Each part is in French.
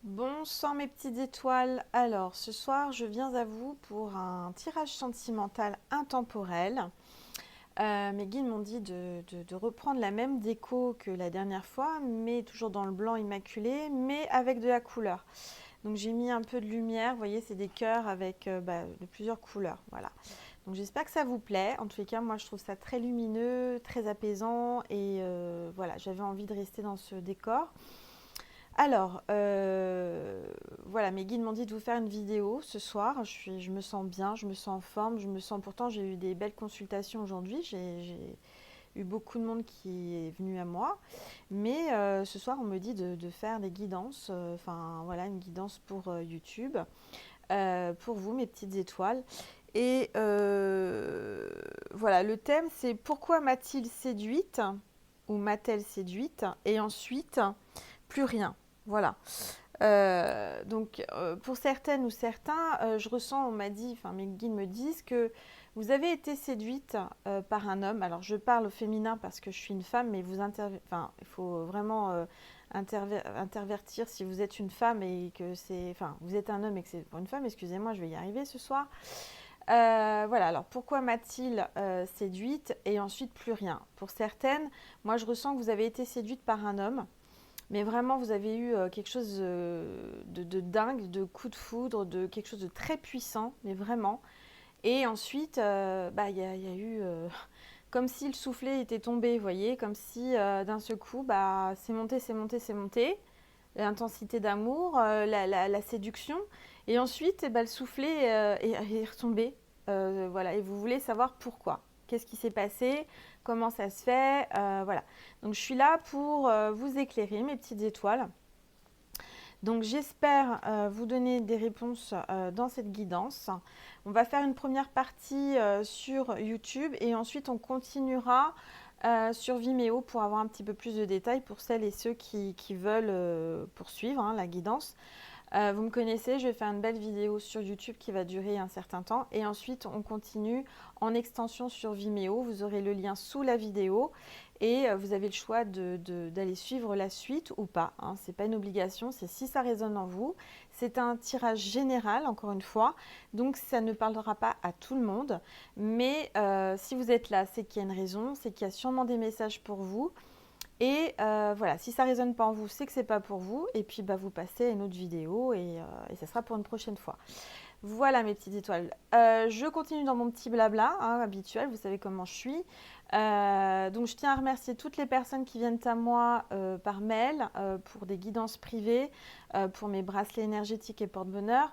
Bon sang mes petites étoiles, alors ce soir je viens à vous pour un tirage sentimental intemporel. Mes guides m'ont dit de reprendre la même déco que la dernière fois, mais toujours dans le blanc immaculé, mais avec de la couleur. Donc j'ai mis un peu de lumière, vous voyez c'est des cœurs avec de plusieurs couleurs, voilà. Donc j'espère que ça vous plaît, en tous les cas moi je trouve ça très lumineux, très apaisant et voilà j'avais envie de rester dans ce décor. Alors, voilà, mes guides m'ont dit de vous faire une vidéo ce soir. Je me sens bien, je me sens en forme, je me sens pourtant, j'ai eu des belles consultations aujourd'hui. J'ai eu beaucoup de monde qui est venu à moi. Mais ce soir, on me dit de faire des guidances, enfin voilà, une guidance pour YouTube, pour vous, mes petites étoiles. Et voilà, le thème, c'est pourquoi m'a-t-il séduite ou m'a-t-elle séduite? Et ensuite, plus rien. Voilà. Pour certaines ou certains, je ressens, on m'a dit, enfin mes guides me disent que vous avez été séduite par un homme. Alors je parle au féminin parce que je suis une femme, mais enfin, il faut vraiment intervertir si vous êtes une femme et que c'est, enfin, vous êtes un homme et que c'est pour une femme. Excusez-moi, je vais y arriver ce soir. Voilà, alors pourquoi m'a-t-il séduite et ensuite plus rien? Pour certaines, moi je ressens que vous avez été séduite par un homme. Mais vraiment, vous avez eu quelque chose de dingue, de coup de foudre, de quelque chose de très puissant, mais vraiment. Et ensuite, y a eu comme si le soufflet était tombé, vous voyez, comme si d'un seul coup, c'est monté, c'est monté, c'est monté. L'intensité d'amour, la séduction. Et ensuite, le soufflet est retombé. Voilà, et vous voulez savoir pourquoi. Qu'est-ce qui s'est passé? Comment ça se fait? Voilà. Donc, je suis là pour vous éclairer, mes petites étoiles. Donc j'espère vous donner des réponses dans cette guidance. On va faire une première partie sur YouTube et ensuite on continuera sur Vimeo pour avoir un petit peu plus de détails pour celles et ceux qui veulent poursuivre la guidance. Vous me connaissez, je vais faire une belle vidéo sur YouTube qui va durer un certain temps et ensuite on continue en extension sur Vimeo. Vous aurez le lien sous la vidéo et vous avez le choix d'aller suivre la suite ou pas. Hein. Ce n'est pas une obligation, c'est si ça résonne en vous. C'est un tirage général, encore une fois, donc ça ne parlera pas à tout le monde. Mais si vous êtes là, c'est qu'il y a une raison, c'est qu'il y a sûrement des messages pour vous. Et voilà, si ça ne résonne pas en vous, c'est que ce n'est pas pour vous. Et puis vous passez à une autre vidéo et ça sera pour une prochaine fois. Voilà mes petites étoiles. Je continue dans mon petit blabla habituel, vous savez comment je suis. Donc je tiens à remercier toutes les personnes qui viennent à moi par mail pour des guidances privées, pour mes bracelets énergétiques et porte-bonheur.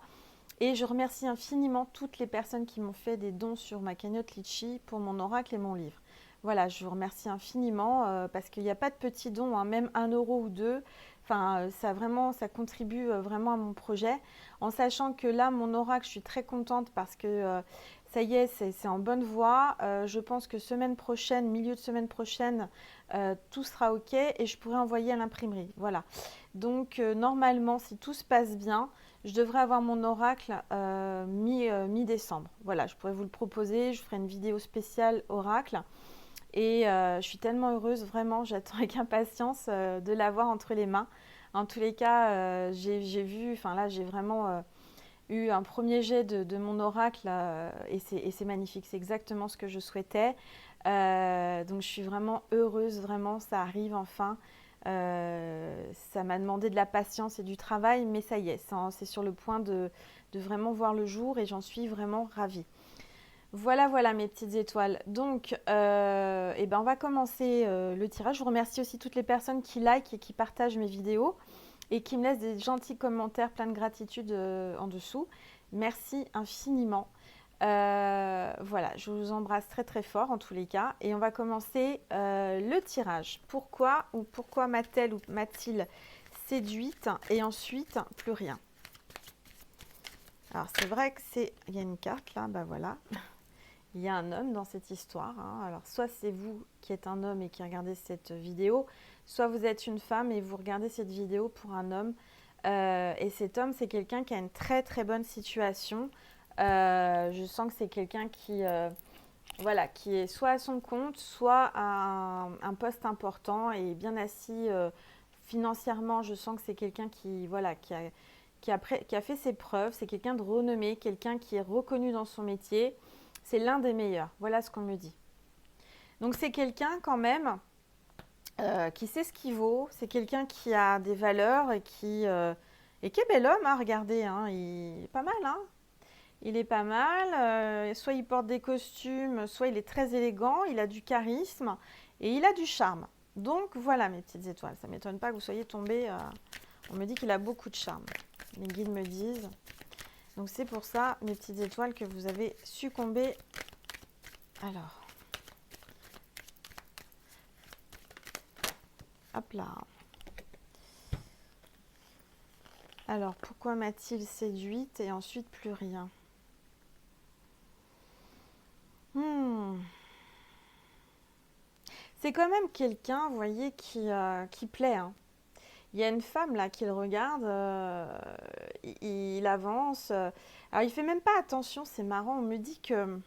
Et je remercie infiniment toutes les personnes qui m'ont fait des dons sur ma cagnotte Litchi pour mon oracle et mon livre. Voilà, je vous remercie infiniment parce qu'il n'y a pas de petits dons, hein, même 1 € ou 2. Enfin, ça contribue vraiment à mon projet. En sachant que là, mon oracle, je suis très contente parce que ça y est, c'est en bonne voie. Je pense que semaine prochaine, milieu de semaine prochaine, tout sera OK et je pourrai envoyer à l'imprimerie. Voilà. Donc, normalement, si tout se passe bien, je devrais avoir mon oracle mi-décembre. Voilà, je pourrais vous le proposer. Je ferai une vidéo spéciale oracle. Et je suis tellement heureuse, vraiment, j'attends avec impatience de l'avoir entre les mains. En tous les cas, j'ai vu, enfin là, j'ai vraiment eu un premier jet de mon oracle et c'est magnifique, c'est exactement ce que je souhaitais. Donc je suis vraiment heureuse, vraiment, ça arrive enfin. Ça m'a demandé de la patience et du travail, mais ça y est, c'est sur le point de vraiment voir le jour et j'en suis vraiment ravie. Voilà, voilà mes petites étoiles. Donc, on va commencer le tirage. Je vous remercie aussi toutes les personnes qui likent et qui partagent mes vidéos et qui me laissent des gentils commentaires plein de gratitude en dessous. Merci infiniment. Voilà, je vous embrasse très très fort en tous les cas. Et on va commencer le tirage. Pourquoi m'a-t-elle ou m'a-t-il séduite et ensuite plus rien. Alors c'est vrai que il y a une carte là, voilà. Il y a un homme dans cette histoire. Hein. Alors, soit c'est vous qui êtes un homme et qui regardez cette vidéo, soit vous êtes une femme et vous regardez cette vidéo pour un homme. Et cet homme, c'est quelqu'un qui a une très très bonne situation. Je sens que c'est quelqu'un voilà, qui est soit à son compte, soit à un poste important et bien assis financièrement, je sens que c'est quelqu'un qui, voilà, qui a fait ses preuves, c'est quelqu'un de renommé, quelqu'un qui est reconnu dans son métier. C'est l'un des meilleurs. Voilà ce qu'on me dit. Donc c'est quelqu'un quand même qui sait ce qu'il vaut. C'est quelqu'un qui a des valeurs et qui est bel homme, hein, regardez. Hein, il est pas mal, hein. Il est pas mal. Soit il porte des costumes, soit il est très élégant. Il a du charisme et il a du charme. Donc voilà mes petites étoiles. Ça ne m'étonne pas que vous soyez tombés. On me dit qu'il a beaucoup de charme. Les guides me disent. Donc c'est pour ça, mes petites étoiles, que vous avez succombé. Alors, hop là. Alors, pourquoi m'a-t-il séduite et ensuite plus rien? C'est quand même quelqu'un, vous voyez, qui plaît. Hein. Il y a une femme là qui le regarde, il avance. Alors il fait même pas attention, c'est marrant. On me dit que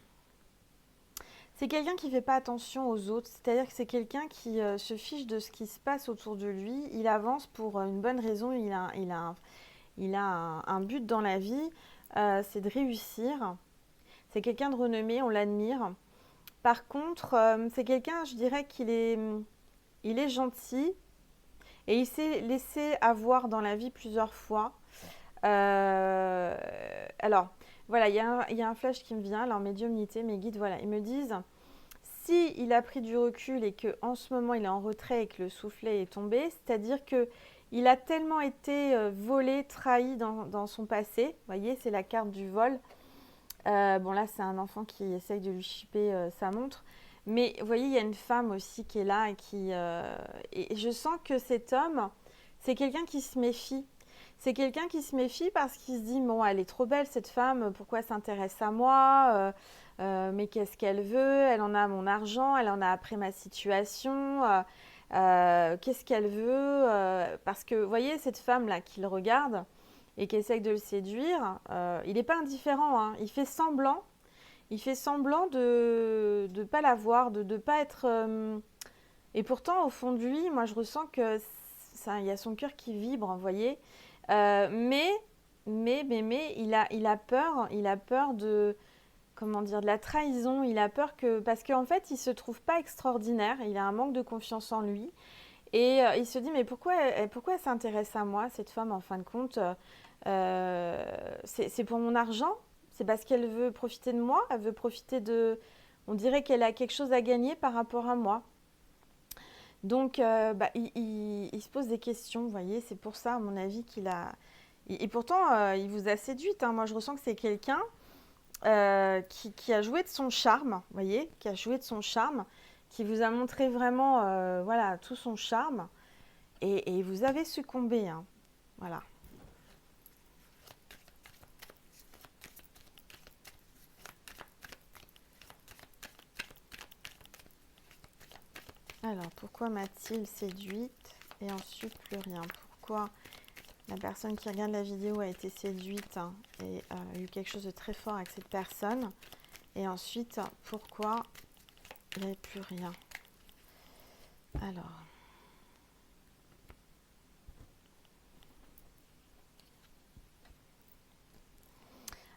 c'est quelqu'un qui fait pas attention aux autres. C'est-à-dire que c'est quelqu'un qui se fiche de ce qui se passe autour de lui. Il avance pour une bonne raison. Il a un but dans la vie, c'est de réussir. C'est quelqu'un de renommé, on l'admire. Par contre, c'est quelqu'un, je dirais il est gentil. Et il s'est laissé avoir dans la vie plusieurs fois. Alors, voilà, il y a un flash qui me vient, alors médiumnité, mes guides, voilà, ils me disent, si il a pris du recul et qu'en ce moment il est en retrait et que le soufflet est tombé, c'est-à-dire que il a tellement été volé, trahi dans son passé, vous voyez, c'est la carte du vol. Bon là, c'est un enfant qui essaye de lui chipper sa montre. Mais vous voyez, il y a une femme aussi qui est là et je sens que cet homme, c'est quelqu'un qui se méfie. C'est quelqu'un qui se méfie parce qu'il se dit, bon, elle est trop belle cette femme, pourquoi elle s'intéresse à moi mais qu'est-ce qu'elle veut? Elle en a mon argent, elle en a après ma situation. Qu'est-ce qu'elle veut parce que, vous voyez, cette femme-là qui le regarde et qui essaye de le séduire, il n'est pas indifférent. Hein. Il fait semblant de ne pas la voir, de ne pas être... Et pourtant, au fond de lui, moi, je ressens que il y a son cœur qui vibre, vous voyez. Mais, il a peur de, comment dire, de la trahison. Il a peur que... Parce qu'en fait, il ne se trouve pas extraordinaire. Il a un manque de confiance en lui. Et il se dit, mais pourquoi elle s'intéresse à moi, cette femme, en fin de compte c'est pour mon argent? C'est parce qu'elle veut profiter de moi? Elle veut profiter de... On dirait qu'elle a quelque chose à gagner par rapport à moi. Donc, il se pose des questions, vous voyez. C'est pour ça, à mon avis, qu'il a... Et pourtant, il vous a séduite. Hein. Moi, je ressens que c'est quelqu'un qui a joué de son charme, vous voyez, qui a joué de son charme, qui vous a montré vraiment, voilà, tout son charme. Et vous avez succombé, hein. Voilà. Alors, pourquoi m'a-t-il séduite et ensuite plus rien? Pourquoi la personne qui regarde la vidéo a été séduite hein, et a eu quelque chose de très fort avec cette personne? Et ensuite, pourquoi il n'y avait plus rien?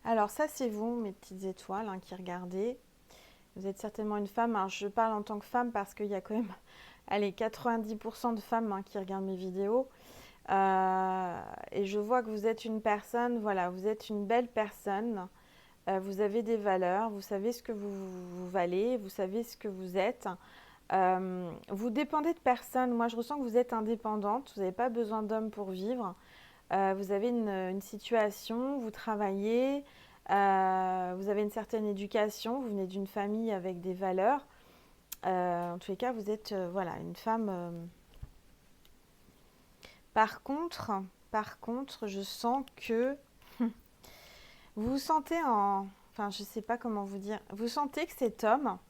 Alors ça c'est vous, mes petites étoiles hein, qui regardez. Vous êtes certainement une femme. Alors, je parle en tant que femme parce qu'il y a quand même, allez, 90% de femmes hein, qui regardent mes vidéos. Et je vois que vous êtes une personne, voilà, vous êtes une belle personne. Vous avez des valeurs, vous savez ce que vous valez, vous savez ce que vous êtes. Vous dépendez de personne. Moi, je ressens que vous êtes indépendante. Vous n'avez pas besoin d'hommes pour vivre. Vous avez une situation, vous travaillez, vous avez une certaine éducation, vous venez d'une famille avec des valeurs. En tous les cas, vous êtes voilà, une femme. Par contre, je sens que vous vous sentez en... Enfin, je ne sais pas comment vous dire. Vous sentez que cet homme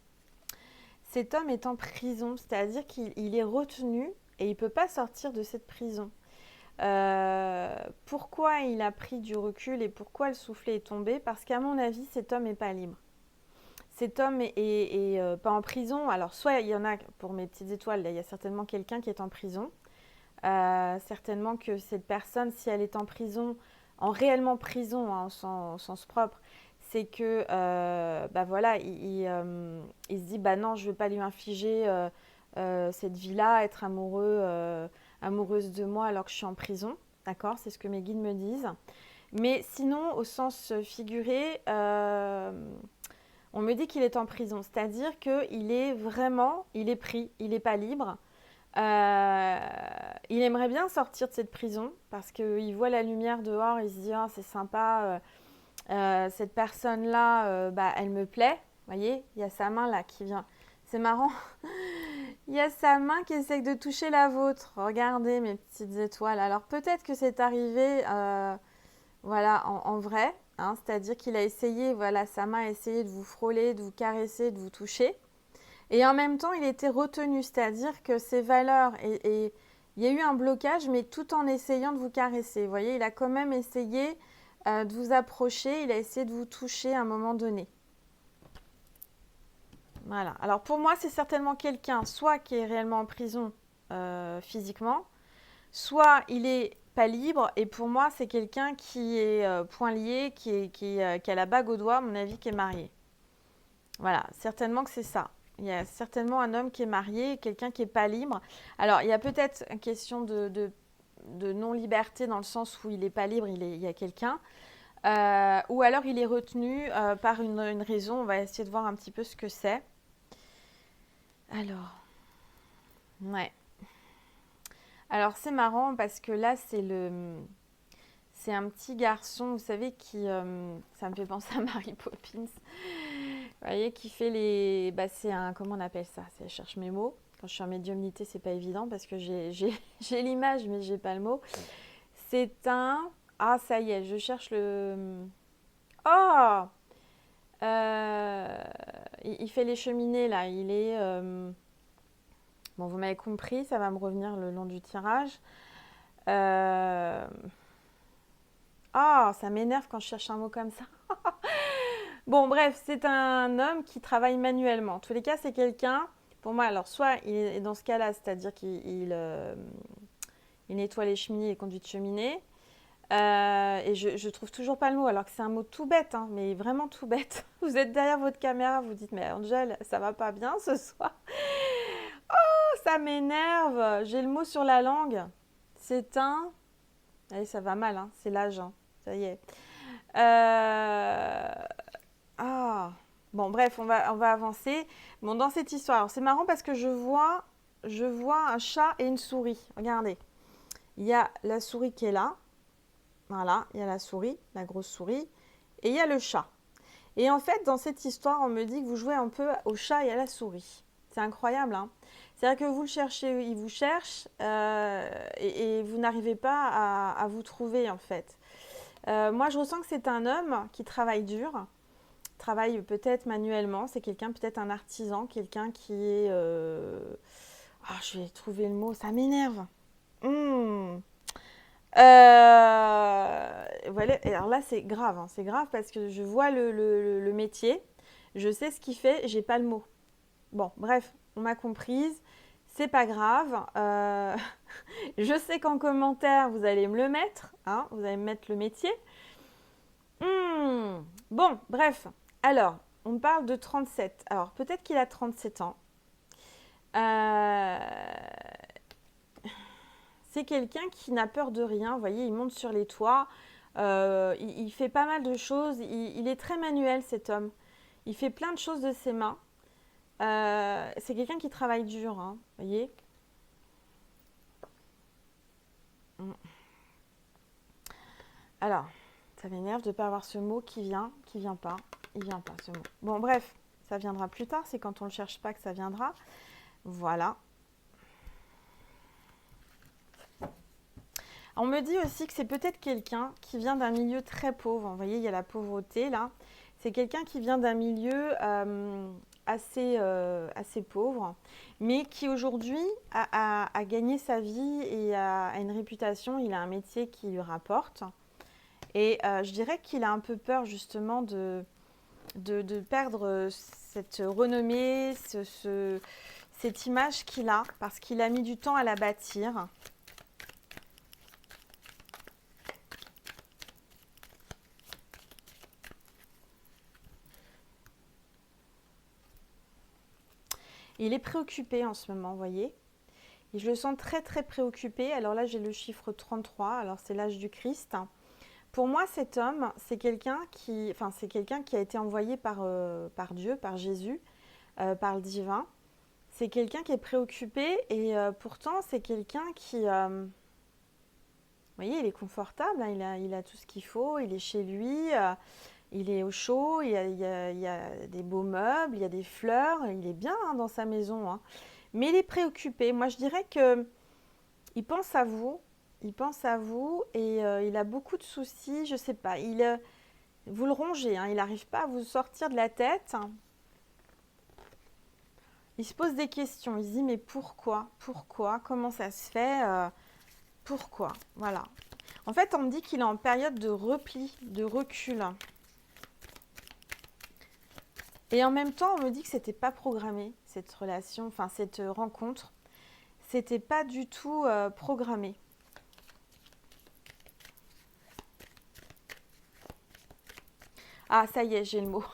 est en prison, c'est-à-dire qu'il est retenu et il ne peut pas sortir de cette prison. Pourquoi il a pris du recul et pourquoi le soufflet est tombé? Parce qu'à mon avis, cet homme n'est pas libre. Cet homme est pas en prison. Alors, soit il y en a, pour mes petites étoiles, là, il y a certainement quelqu'un qui est en prison. Certainement que cette personne, si elle est en prison, en réellement prison, hein, au sens propre, c'est que, bah voilà, il se dit, bah non, je ne veux pas lui infliger cette vie-là, être amoureuse de moi alors que je suis en prison. D'accord? C'est ce que mes guides me disent. Mais sinon, au sens figuré, on me dit qu'il est en prison. C'est-à-dire qu'il est vraiment, il est pris, il n'est pas libre. Euh, il aimerait bien sortir de cette prison parce qu'il voit la lumière dehors, il se dit ah, c'est sympa, cette personne-là, bah, elle me plaît. Vous voyez, il y a sa main là qui vient. C'est marrant, il y a sa main qui essaie de toucher la vôtre. Regardez mes petites étoiles. Alors peut-être que c'est arrivé voilà, en vrai, hein, c'est-à-dire qu'il a essayé, voilà, sa main a essayé de vous frôler, de vous caresser, de vous toucher. Et en même temps, il était retenu, c'est-à-dire que ses valeurs, et il y a eu un blocage, mais tout en essayant de vous caresser. Vous voyez, il a quand même essayé de vous approcher, il a essayé de vous toucher à un moment donné. Voilà. Alors pour moi, c'est certainement quelqu'un, soit qui est réellement en prison physiquement, soit il est pas libre, et pour moi, c'est quelqu'un qui est point lié, qui a la bague au doigt, à mon avis, qui est marié. Voilà, certainement que c'est ça. Il y a certainement un homme qui est marié, quelqu'un qui n'est pas libre. Alors, il y a peut-être une question de non-liberté dans le sens où il n'est pas libre, il y a quelqu'un. Ou alors il est retenu par une raison. On va essayer de voir un petit peu ce que c'est. Alors, ouais. Alors, c'est marrant parce que là, c'est un petit garçon, vous savez, ça me fait penser à Mary Poppins. Vous voyez, qui fait les... Bah, c'est un... Comment on appelle ça? Je cherche mes mots. Quand je suis en médiumnité, c'est pas évident parce que j'ai l'image, mais j'ai pas le mot. C'est un... Ah, ça y est, je cherche le... Oh il fait les cheminées, là. Il est... Bon, vous m'avez compris, ça va me revenir le long du tirage. Ah, ça m'énerve quand je cherche un mot comme ça. Bon, bref, c'est un homme qui travaille manuellement. En tous les cas, c'est quelqu'un, pour moi, alors soit il est dans ce cas-là, c'est-à-dire il nettoie les cheminées, les conduits de cheminée, et je trouve toujours pas le mot, alors que c'est un mot tout bête, hein, mais vraiment tout bête. Vous êtes derrière votre caméra, vous dites, mais Angel, ça va pas bien ce soir. Oh, ça m'énerve, j'ai le mot sur la langue. C'est un... Allez, ça va mal, hein, c'est l'âge, hein, ça y est. Euh, Ah, bon, bref, on va avancer. Bon, dans cette histoire, alors c'est marrant parce que je vois un chat et une souris. Regardez, il y a la souris qui est là. Voilà, il y a la souris, la grosse souris, et il y a le chat. Et en fait, dans cette histoire, on me dit que vous jouez un peu au chat et à la souris. C'est incroyable, hein. C'est-à-dire que vous le cherchez, il vous cherche, et vous n'arrivez pas à vous trouver, en fait. Moi, je ressens que c'est un homme qui travaille dur, travaille peut-être manuellement, c'est quelqu'un, peut-être un artisan, quelqu'un qui est... Ah, je vais trouver le mot, ça m'énerve. Hmm. Voilà. Et alors là, c'est grave, hein, c'est grave parce que je vois le métier, je sais ce qu'il fait, j'ai pas le mot. Bon, bref, on m'a comprise, c'est pas grave. Je sais qu'en commentaire, vous allez me le mettre, hein, vous allez me mettre le métier. Bon, bref. Alors, on parle de 37. Alors, peut-être qu'il a 37 ans. Euh, C'est quelqu'un qui n'a peur de rien. Vous voyez, il monte sur les toits. Il fait pas mal de choses. Il est très manuel, cet homme. Il fait plein de choses de ses mains. C'est quelqu'un qui travaille dur, hein, vous voyez. Alors, ça m'énerve de ne pas avoir ce mot qui vient pas. Il vient pas, ce mot. Bon, bref, ça viendra plus tard. C'est quand on ne le cherche pas que ça viendra. Voilà. On me dit aussi que c'est peut-être quelqu'un qui vient d'un milieu très pauvre. Vous voyez, il y a la pauvreté là. C'est quelqu'un qui vient d'un milieu assez pauvre, mais qui aujourd'hui a gagné sa vie et a une réputation. Il a un métier qui lui rapporte. Et je dirais qu'il a un peu peur justement de perdre cette renommée, cette image qu'il a, parce qu'il a mis du temps à la bâtir. Il est préoccupé en ce moment, vous voyez. Et je le sens très très préoccupé. Alors là, j'ai le chiffre 33, alors c'est l'âge du Christ. Pour moi, cet homme, c'est quelqu'un qui a été envoyé par Dieu, par Jésus, par le divin. C'est quelqu'un qui est préoccupé et pourtant, c'est quelqu'un qui, vous voyez, il est confortable, hein, il a tout ce qu'il faut, il est chez lui, il est au chaud, il y a des beaux meubles, il y a des fleurs, il est bien hein, dans sa maison, hein. Mais il est préoccupé. Moi, je dirais que il pense à vous, il pense à vous et il a beaucoup de soucis, je sais pas, vous le rongez, hein, il n'arrive pas à vous sortir de la tête. Il se pose des questions, il se dit mais pourquoi? Pourquoi? Comment ça se fait? Pourquoi? Voilà. En fait, on me dit qu'il est en période de repli, de recul. Et en même temps, on me dit que c'était pas programmé, cette relation, enfin cette rencontre. C'était pas du tout programmé. Ah, ça y est, j'ai le mot.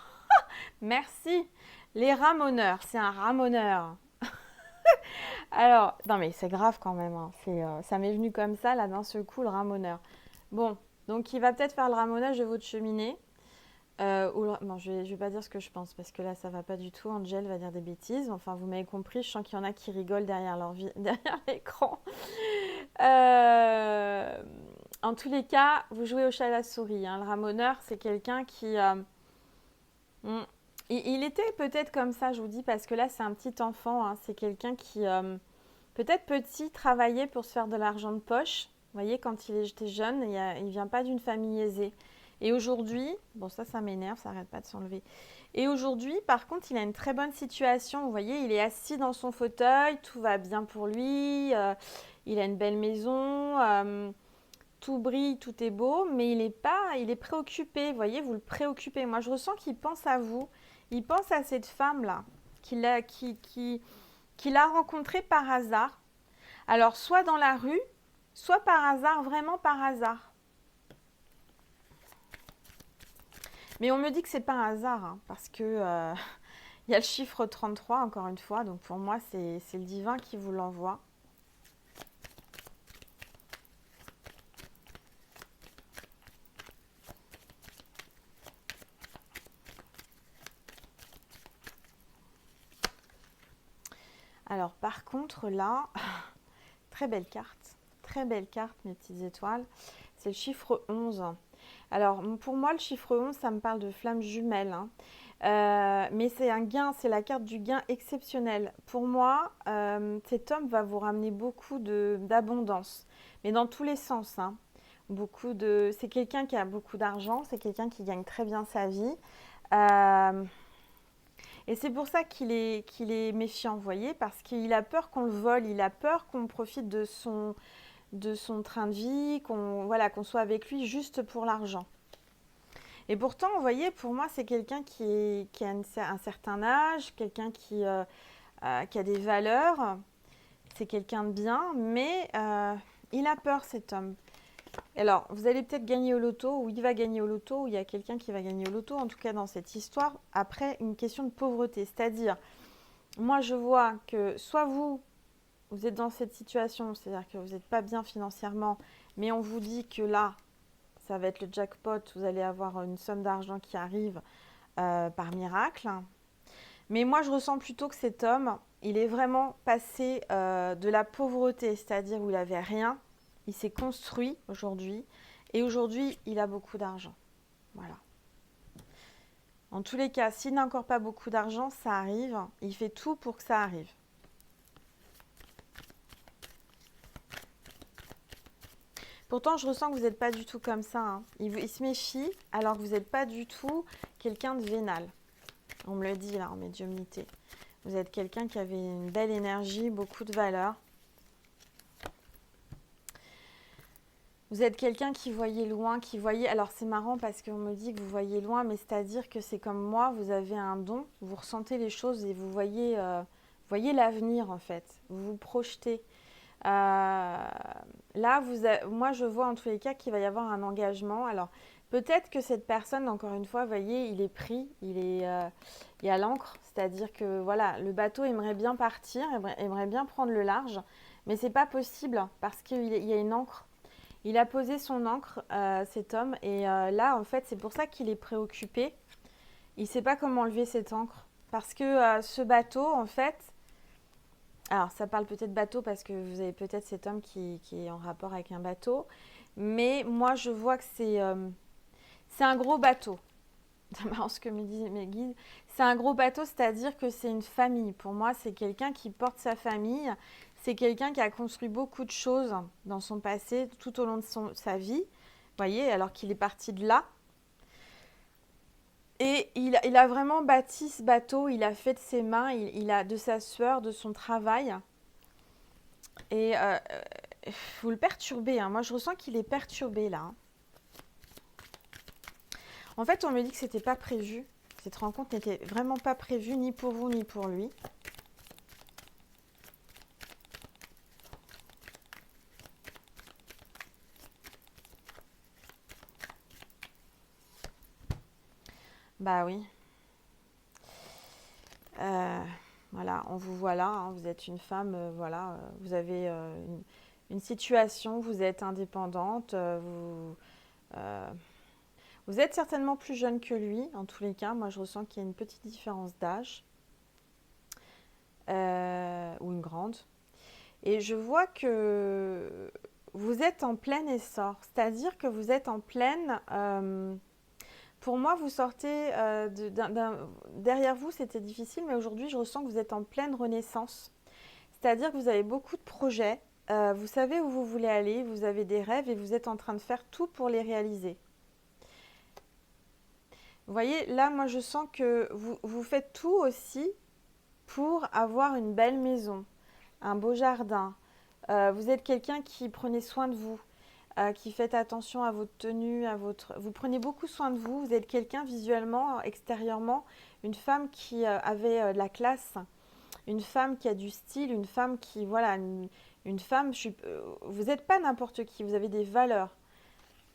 Merci. Les ramoneurs, c'est un ramoneur. Alors, non mais c'est grave quand même, hein. Ça m'est venu comme ça, là, d'un seul coup, le ramoneur. Bon, donc il va peut-être faire le ramonage de votre cheminée. Non, je vais pas dire ce que je pense, parce que là, ça va pas du tout. Angel va dire des bêtises. Enfin, vous m'avez compris, je sens qu'il y en a qui rigolent derrière derrière l'écran. Euh, En tous les cas, vous jouez au chat à la souris, hein. Le ramoneur, c'est quelqu'un qui... hmm, il était peut-être comme ça, je vous dis, parce que là, c'est un petit enfant, hein. C'est quelqu'un qui, peut-être petit, travaillait pour se faire de l'argent de poche. Vous voyez, quand il était jeune, il vient pas d'une famille aisée. Et aujourd'hui, bon, ça m'énerve, ça n'arrête pas de s'enlever. Et aujourd'hui, par contre, il a une très bonne situation. Vous voyez, il est assis dans son fauteuil, tout va bien pour lui. Il a une belle maison. Tout brille, tout est beau, mais il est préoccupé. Vous voyez, vous le préoccupez. Moi, je ressens qu'il pense à vous. Il pense à cette femme-là qu'il a rencontrée par hasard. Alors, soit dans la rue, soit par hasard, vraiment par hasard. Mais on me dit que c'est pas un hasard, hein, parce que il y a le chiffre 33, encore une fois. Donc, pour moi, c'est le divin qui vous l'envoie. Alors, par contre, là, très belle carte, mes petites étoiles. C'est le chiffre 11. Alors, pour moi, le chiffre 11, ça me parle de flamme jumelle, hein. Mais c'est un gain, c'est la carte du gain exceptionnel. Pour moi, cet homme va vous ramener beaucoup d'abondance, mais dans tous les sens, hein. C'est quelqu'un qui a beaucoup d'argent, c'est quelqu'un qui gagne très bien sa vie. Euh, et c'est pour ça qu'il est méfiant, vous voyez, parce qu'il a peur qu'on le vole, il a peur qu'on profite de son train de vie, qu'on soit avec lui juste pour l'argent. Et pourtant, vous voyez, pour moi, c'est quelqu'un qui a un certain âge, quelqu'un qui a des valeurs, c'est quelqu'un de bien, mais il a peur, cet homme. Alors, vous allez peut-être gagner au loto, ou il va gagner au loto, ou il y a quelqu'un qui va gagner au loto, en tout cas dans cette histoire, après une question de pauvreté. C'est-à-dire, moi je vois que soit vous êtes dans cette situation, c'est-à-dire que vous n'êtes pas bien financièrement, mais on vous dit que là, ça va être le jackpot, vous allez avoir une somme d'argent qui arrive par miracle. Mais moi je ressens plutôt que cet homme, il est vraiment passé de la pauvreté, c'est-à-dire où il n'avait rien. Il s'est construit aujourd'hui et aujourd'hui, il a beaucoup d'argent. Voilà. En tous les cas, s'il n'a encore pas beaucoup d'argent, ça arrive. Il fait tout pour que ça arrive. Pourtant, je ressens que vous n'êtes pas du tout comme ça, hein. Il se méfie alors que vous n'êtes pas du tout quelqu'un de vénal. On me le dit là en médiumnité. Vous êtes quelqu'un qui avait une belle énergie, beaucoup de valeur. Vous êtes quelqu'un qui voyait loin, qui voyait... Alors c'est marrant parce qu'on me dit que vous voyez loin, mais c'est-à-dire que c'est comme moi, vous avez un don, vous ressentez les choses et vous voyez l'avenir en fait. Vous vous projetez. Euh, Là, moi, je vois en tous les cas qu'il va y avoir un engagement. Alors, peut-être que cette personne, encore une fois, vous voyez, il est pris, il est à l'ancre. C'est-à-dire que, voilà, le bateau aimerait bien partir, aimerait bien prendre le large, mais c'est pas possible parce qu'il y a une ancre. Il a posé son ancre, cet homme, et là, en fait, c'est pour ça qu'il est préoccupé. Il ne sait pas comment enlever cette ancre. Parce que ce bateau, en fait, alors ça parle peut-être bateau parce que vous avez peut-être cet homme qui est en rapport avec un bateau, mais moi je vois que c'est un gros bateau. C'est marrant ce que me disent mes guides. C'est un gros bateau, c'est-à-dire que c'est une famille. Pour moi, c'est quelqu'un qui porte sa famille. C'est quelqu'un qui a construit beaucoup de choses dans son passé, tout au long de sa vie. Vous voyez, alors qu'il est parti de là. Et il a vraiment bâti ce bateau, il a fait de ses mains, il a de sa sueur, de son travail. Et vous le perturbez, hein. Moi, je ressens qu'il est perturbé là, hein. En fait, on me dit que c'était pas prévu. Cette rencontre n'était vraiment pas prévue, ni pour vous, ni pour lui. Bah oui. Euh, voilà, on vous voit là, hein. Vous êtes une femme, voilà. Vous avez une situation, vous êtes indépendante, euh, vous êtes certainement plus jeune que lui, en tous les cas. Moi, je ressens qu'il y a une petite différence d'âge, ou une grande. Et je vois que vous êtes en plein essor, c'est-à-dire que vous êtes en pleine... pour moi, vous sortez derrière vous, c'était difficile, mais aujourd'hui, je ressens que vous êtes en pleine renaissance. C'est-à-dire que vous avez beaucoup de projets, vous savez où vous voulez aller, vous avez des rêves et vous êtes en train de faire tout pour les réaliser. Vous voyez, là, moi, je sens que vous faites tout aussi pour avoir une belle maison, un beau jardin. Vous êtes quelqu'un qui prenez soin de vous, qui faites attention à votre tenue, à votre... Vous prenez beaucoup soin de vous. Vous êtes quelqu'un visuellement, extérieurement, une femme qui avait de la classe, une femme qui a du style, une femme qui, voilà, une femme... vous n'êtes pas n'importe qui, vous avez des valeurs.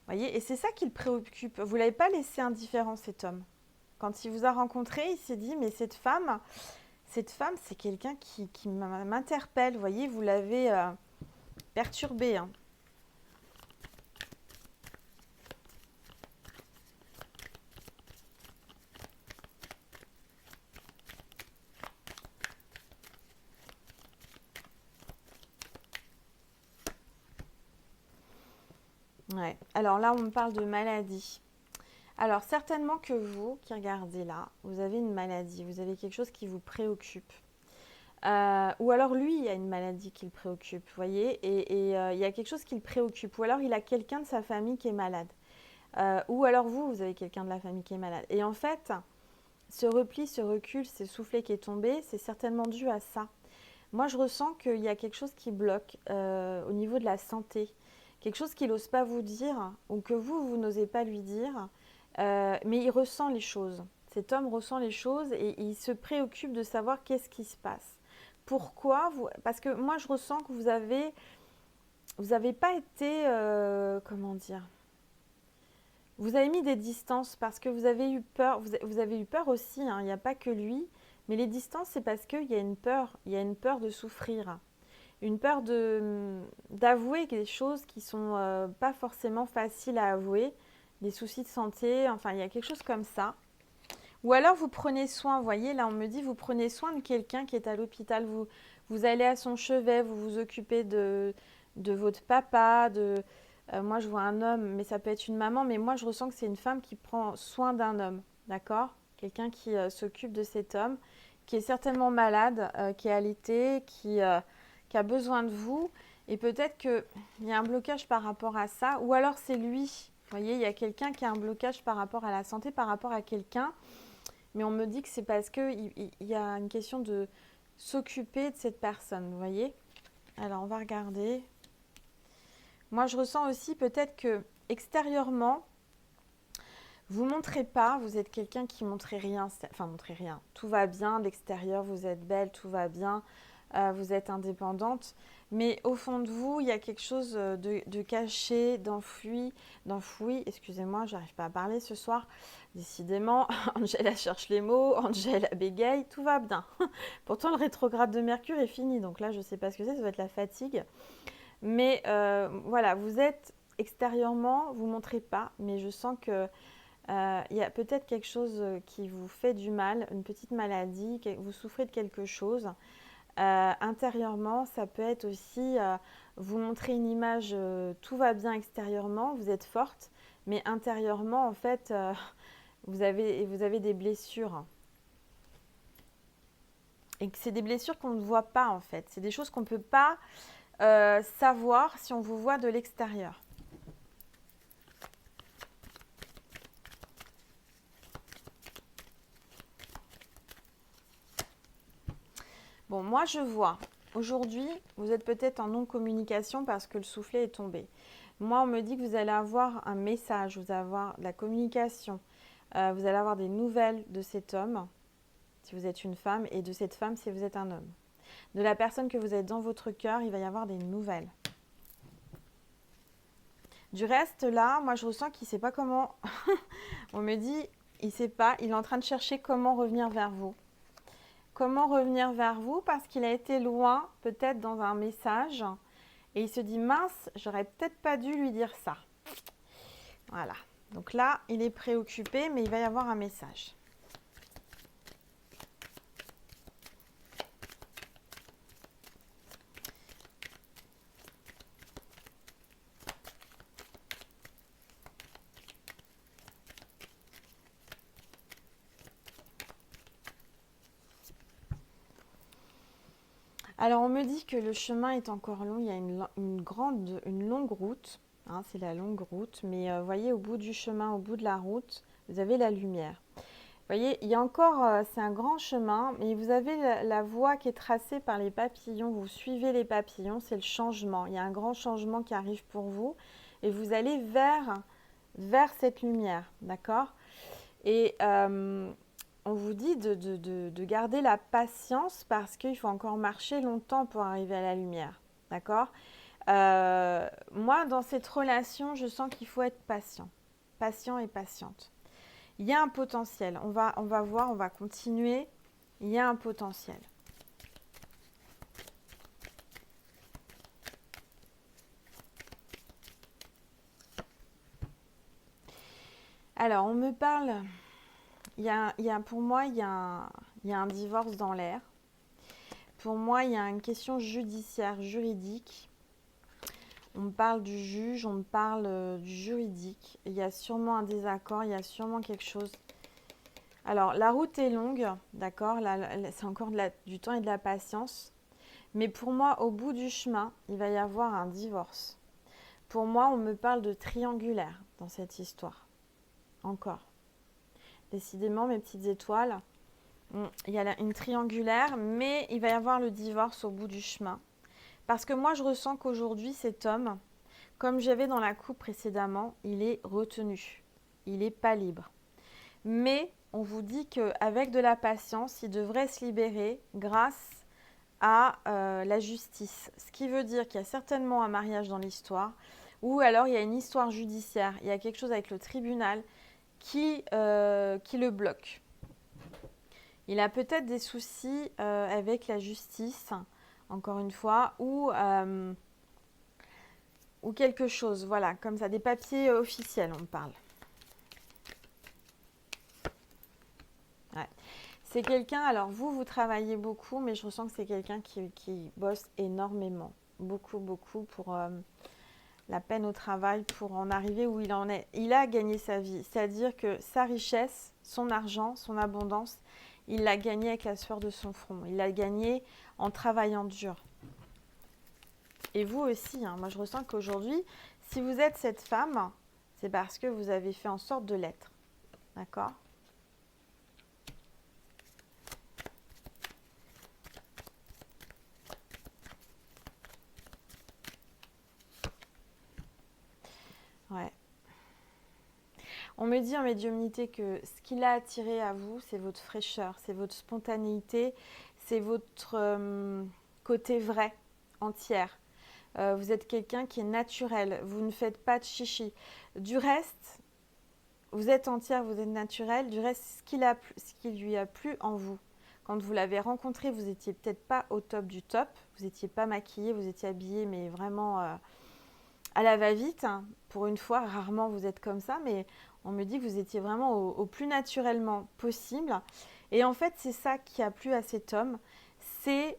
Voyez, et c'est ça qui le préoccupe. Vous ne l'avez pas laissé indifférent, cet homme. Quand il vous a rencontré, il s'est dit, mais cette femme, c'est quelqu'un qui m'interpelle. Vous voyez, vous l'avez perturbé, hein. Ouais. Alors là, on me parle de maladie. Alors certainement que vous qui regardez là, vous avez une maladie, vous avez quelque chose qui vous préoccupe. Ou alors lui, il y a une maladie qui le préoccupe, vous voyez, et il y a quelque chose qui le préoccupe. Ou alors il a quelqu'un de sa famille qui est malade. Ou alors vous avez quelqu'un de la famille qui est malade. Et en fait, ce repli, ce recul, ce soufflet qui est tombé, c'est certainement dû à ça. Moi, je ressens qu'il y a quelque chose qui bloque au niveau de la santé. Quelque chose qu'il n'ose pas vous dire ou que vous n'osez pas lui dire. Mais il ressent les choses. Cet homme ressent les choses et il se préoccupe de savoir qu'est-ce qui se passe. Pourquoi vous... Parce que moi, je ressens que vous avez pas été... comment dire? Vous avez mis des distances parce que vous avez eu peur. Vous avez eu peur aussi, hein, il n'y a pas que lui. Mais les distances, c'est parce qu'il y a une peur. Il y a une peur de souffrir. Une peur d'avouer des choses qui sont pas forcément faciles à avouer. Des soucis de santé, enfin, il y a quelque chose comme ça. Ou alors vous prenez soin, vous voyez, là on me dit, vous prenez soin de quelqu'un qui est à l'hôpital, vous allez à son chevet, vous vous occupez de votre papa, moi je vois un homme, mais ça peut être une maman, mais moi je ressens que c'est une femme qui prend soin d'un homme, d'accord? Quelqu'un qui s'occupe de cet homme, qui est certainement malade, qui est alité, qui a besoin de vous, et peut-être qu'il y a un blocage par rapport à ça, ou alors c'est lui. Vous voyez, il y a quelqu'un qui a un blocage par rapport à la santé, par rapport à quelqu'un, mais on me dit que c'est parce qu'il y a une question de s'occuper de cette personne, vous voyez. Alors, on va regarder. Moi, je ressens aussi peut-être que extérieurement, vous ne montrez pas, vous êtes quelqu'un qui ne montrez rien, enfin, montrez rien. Tout va bien, de l'extérieur, vous êtes belle, tout va bien. vous êtes indépendante, mais au fond de vous, il y a quelque chose de caché, d'enfoui, excusez-moi, j'arrive pas à parler ce soir, décidément, Angela cherche les mots, Angela bégaye, tout va bien. Pourtant, le rétrograde de Mercure est fini, donc là, je sais pas ce que c'est, ça doit être la fatigue. Mais voilà, vous êtes extérieurement, vous ne montrez pas, mais je sens que il y a peut-être quelque chose qui vous fait du mal, une petite maladie, vous souffrez de quelque chose. Intérieurement, ça peut être aussi vous montrer une image, tout va bien extérieurement, vous êtes forte, mais intérieurement, en fait, vous avez des blessures. Et que c'est des blessures qu'on ne voit pas, en fait. C'est des choses qu'on ne peut pas savoir si on vous voit de l'extérieur. Bon, moi je vois, aujourd'hui, vous êtes peut-être en non-communication parce que le soufflet est tombé. Moi, on me dit que vous allez avoir un message, vous allez avoir de la communication, vous allez avoir des nouvelles de cet homme, si vous êtes une femme, et de cette femme, si vous êtes un homme. De la personne que vous êtes dans votre cœur, il va y avoir des nouvelles. Du reste, là, moi, je ressens qu'il ne sait pas comment... On me dit, il ne sait pas, il est en train de chercher comment revenir vers vous. Comment revenir vers vous parce qu'il a été loin, peut-être dans un message, et il se dit mince, j'aurais peut-être pas dû lui dire ça. Voilà. Donc là, il est préoccupé, mais il va y avoir un message. Alors, on me dit que le chemin est encore long. Il y a une longue route. Hein, c'est la longue route. Mais vous voyez, au bout du chemin, au bout de la route, vous avez la lumière. Vous voyez, il y a encore, c'est un grand chemin, mais vous avez la voie qui est tracée par les papillons. Vous suivez les papillons, c'est le changement. Il y a un grand changement qui arrive pour vous. Et vous allez vers cette lumière, d'accord? Et on vous dit de garder la patience parce qu'il faut encore marcher longtemps pour arriver à la lumière. D'accord? Moi, dans cette relation, je sens qu'il faut être patient. Patient et patiente. Il y a un potentiel. On va voir, on va continuer. Il y a un potentiel. Alors, on me parle... pour moi, il y a un divorce dans l'air. Pour moi, il y a une question judiciaire, juridique. On me parle du juge, on me parle du juridique. Il y a sûrement un désaccord, il y a sûrement quelque chose. Alors, la route est longue, d'accord? C'est encore du temps et de la patience. Mais pour moi, au bout du chemin, il va y avoir un divorce. Pour moi, on me parle de triangulaire dans cette histoire. Encore. Décidément, mes petites étoiles, il y a une triangulaire, mais il va y avoir le divorce au bout du chemin. Parce que moi, je ressens qu'aujourd'hui, cet homme, comme j'avais dans la coupe précédemment, il est retenu. Il n'est pas libre. Mais on vous dit qu'avec de la patience, il devrait se libérer grâce à la justice. Ce qui veut dire qu'il y a certainement un mariage dans l'histoire, ou alors il y a une histoire judiciaire, il y a quelque chose avec le tribunal qui le bloque. Il a peut-être des soucis avec la justice, encore une fois, ou quelque chose, voilà, comme ça, des papiers officiels, on parle. Ouais. C'est quelqu'un, alors vous travaillez beaucoup, mais je ressens que c'est quelqu'un qui bosse énormément, beaucoup pour la peine au travail, pour en arriver où il en est. Il a gagné sa vie, c'est-à-dire que sa richesse, son argent, son abondance, il l'a gagné avec la sueur de son front. Il l'a gagné en travaillant dur. Et vous aussi, hein, moi je ressens qu'aujourd'hui, si vous êtes cette femme, c'est parce que vous avez fait en sorte de l'être. D'accord ? Ouais. On me dit en médiumnité que ce qui l'a attiré à vous, c'est votre fraîcheur, c'est votre spontanéité, c'est votre... côté vrai, entière. Vous êtes quelqu'un qui est naturel. Vous ne faites pas de chichi. Du reste, vous êtes entière, vous êtes naturel. Du reste, ce qui lui a plu en vous. Quand vous l'avez rencontré, vous n'étiez peut-être pas au top du top. Vous n'étiez pas maquillée, vous étiez habillée, mais vraiment à la va-vite. Hein. Pour une fois, rarement vous êtes comme ça, mais on me dit que vous étiez vraiment au plus naturellement possible. Et en fait, c'est ça qui a plu à cet homme. C'est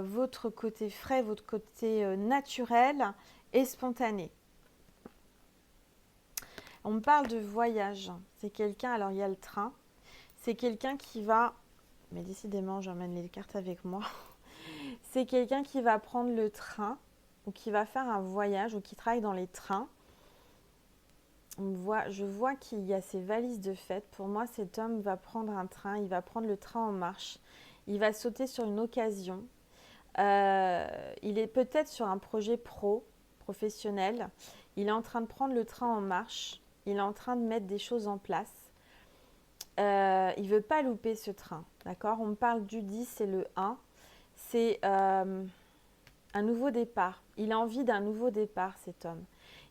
votre côté frais, votre côté naturel et spontané. On me parle de voyage. C'est quelqu'un, alors il y a le train, c'est quelqu'un qui va, mais décidément j'emmène les cartes avec moi, c'est quelqu'un qui va prendre le train ou qui va faire un voyage ou qui travaille dans les trains. Je vois qu'il y a ces valises de fête. Pour moi, cet homme va prendre un train, il va prendre le train en marche, il va sauter sur une occasion. Il est peut-être sur un projet professionnel. Il est en train de prendre le train en marche. Il est en train de mettre des choses en place. Il ne veut pas louper ce train. D'accord ? On me parle du 10, c'est le 1. C'est un nouveau départ. Il a envie d'un nouveau départ, cet homme.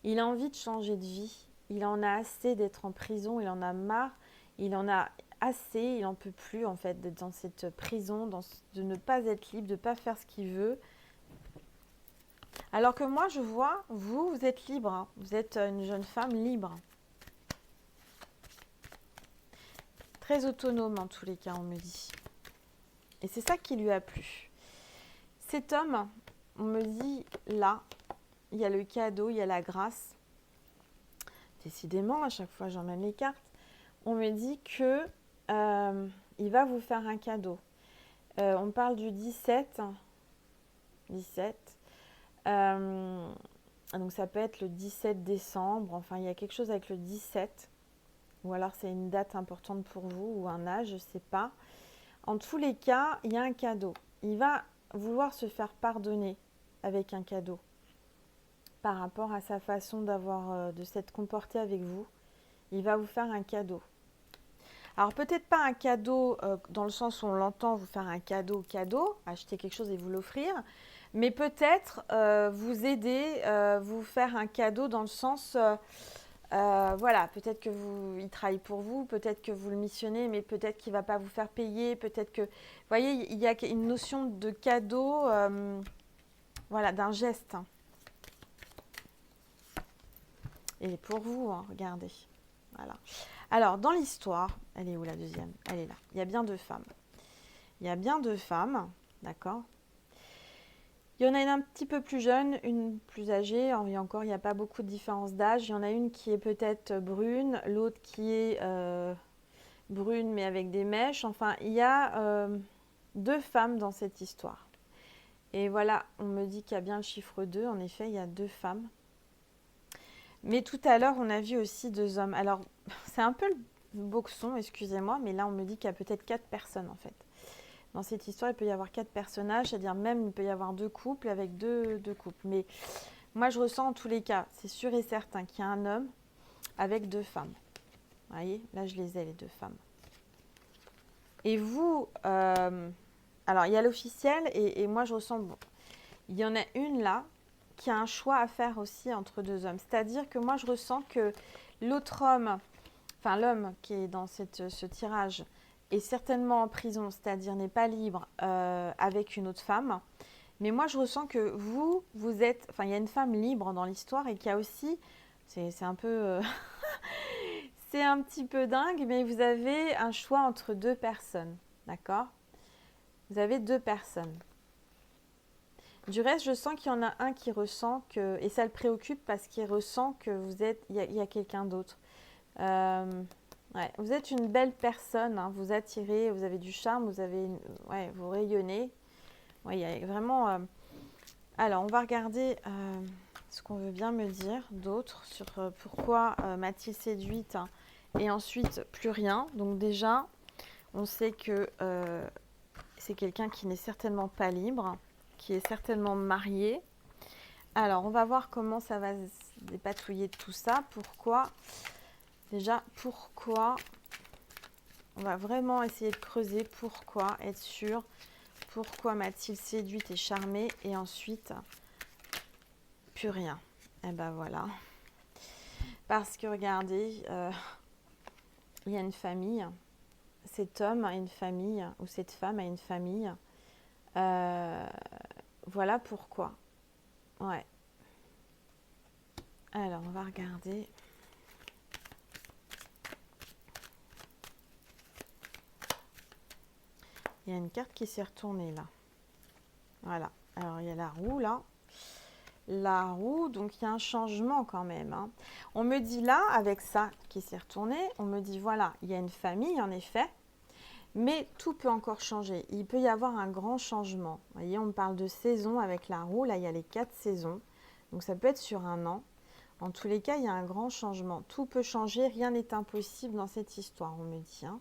Il a envie de changer de vie. Il en a assez d'être en prison. Il en a marre. Il en a assez. Il n'en peut plus, en fait, d'être dans cette prison, de ne pas être libre, de ne pas faire ce qu'il veut. Alors que moi, je vois, vous êtes libre. Hein. Vous êtes une jeune femme libre. Très autonome, en tous les cas, on me dit. Et c'est ça qui lui a plu. Cet homme, on me dit, là, il y a le cadeau, il y a la grâce. Décidément, à chaque fois, j'emmène les cartes. On me dit que il va vous faire un cadeau. On parle du 17. 17. Donc ça peut être le 17 décembre. Enfin, il y a quelque chose avec le 17. Ou alors c'est une date importante pour vous ou un âge, je ne sais pas. En tous les cas, il y a un cadeau. Il va vouloir se faire pardonner avec un cadeau par rapport à sa façon de s'être comporté avec vous. Il va vous faire un cadeau. Alors peut-être pas un cadeau dans le sens où on l'entend, vous faire un cadeau, acheter quelque chose et vous l'offrir, mais peut-être vous aider, vous faire un cadeau dans le sens, voilà, peut-être que il travaille pour vous, peut-être que vous le missionnez, mais peut-être qu'il ne va pas vous faire payer, peut-être que, vous voyez, il y a une notion de cadeau, voilà, d'un geste. Et pour vous, hein, regardez. Voilà. Alors, dans l'histoire, elle est où la deuxième ? Elle est là. Il y a bien deux femmes. Il y a bien deux femmes, d'accord ? Il y en a une un petit peu plus jeune, une plus âgée. Et encore, il n'y a pas beaucoup de différence d'âge. Il y en a une qui est peut-être brune, l'autre qui est brune mais avec des mèches. Enfin, il y a deux femmes dans cette histoire. Et voilà, on me dit qu'il y a bien le chiffre 2. En effet, il y a deux femmes. Mais tout à l'heure, on a vu aussi deux hommes. Alors, c'est un peu le boxon, excusez-moi, mais là, on me dit qu'il y a peut-être 4 personnes, en fait. Dans cette histoire, il peut y avoir 4 personnages, c'est-à-dire même, il peut y avoir 2 couples avec deux couples. Mais moi, je ressens en tous les cas, c'est sûr et certain qu'il y a un homme avec 2 femmes. Vous voyez, là, je les ai, les 2 femmes. Et vous, alors, il y a l'officiel, et moi, je ressens, bon, il y en a une là, qui a un choix à faire aussi entre 2 hommes. C'est-à-dire que moi, je ressens que l'autre homme, enfin l'homme qui est dans ce tirage, est certainement en prison, c'est-à-dire n'est pas libre avec une autre femme. Mais moi, je ressens que vous êtes... Enfin, il y a une femme libre dans l'histoire et qu'il y a aussi... C'est un peu... c'est un petit peu dingue, mais vous avez un choix entre 2 personnes. D'accord ? Vous avez 2 personnes. Du reste, je sens qu'il y en a un qui ressent que, et ça le préoccupe parce qu'il ressent que il y a quelqu'un d'autre. Ouais, vous êtes une belle personne, hein, vous attirez, vous avez du charme, vous rayonnez. Ouais, il y a vraiment. Alors, on va regarder ce qu'on veut bien me dire d'autre sur pourquoi m'a-t-il séduite, hein, et ensuite plus rien. Donc déjà, on sait que c'est quelqu'un qui n'est certainement pas libre, qui est certainement marié. Alors, on va voir comment ça va se dépatouiller de tout ça. Pourquoi on va vraiment essayer de creuser pourquoi, être sûr, Pourquoi m'a-t-il séduite et charmée et ensuite, plus rien? Eh ben voilà. Parce que regardez, il y a une famille. Cet homme a une famille, ou cette femme a une famille. Euh, voilà pourquoi. Ouais. Alors, on va regarder. Il y a une carte qui s'est retournée là. Voilà. Alors, il y a la roue là. La roue, donc il y a un changement quand même, hein. On me dit là, avec ça qui s'est retourné, on me dit voilà, il y a une famille en effet, mais tout peut encore changer. Il peut y avoir un grand changement. Vous voyez, on me parle de saison avec la roue. Là, il y a les 4 saisons. Donc, ça peut être sur un an. En tous les cas, il y a un grand changement. Tout peut changer. Rien n'est impossible dans cette histoire, on me dit, hein.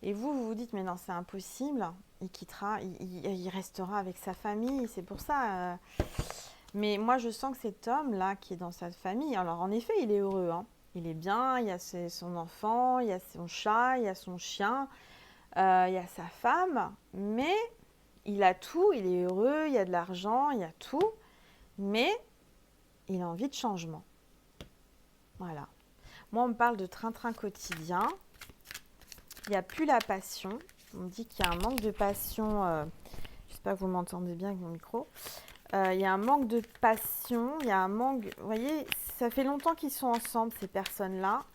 Et vous vous dites, mais non, c'est impossible. Il quittera, il restera avec sa famille. C'est pour ça. Mais moi, je sens que cet homme-là, qui est dans sa famille, alors en effet, il est heureux, hein. Il est bien, il y a son enfant, il y a son chat, il y a son chien, il y a sa femme, mais il a tout, il est heureux, il y a de l'argent, il y a tout, mais il a envie de changement. Voilà. Moi, on me parle de train-train quotidien, il n'y a plus la passion, on me dit qu'il y a un manque de passion, j'espère que vous m'entendez bien avec mon micro. Il y a un manque de passion, il y a un manque... Vous voyez, ça fait longtemps qu'ils sont ensemble, ces personnes-là.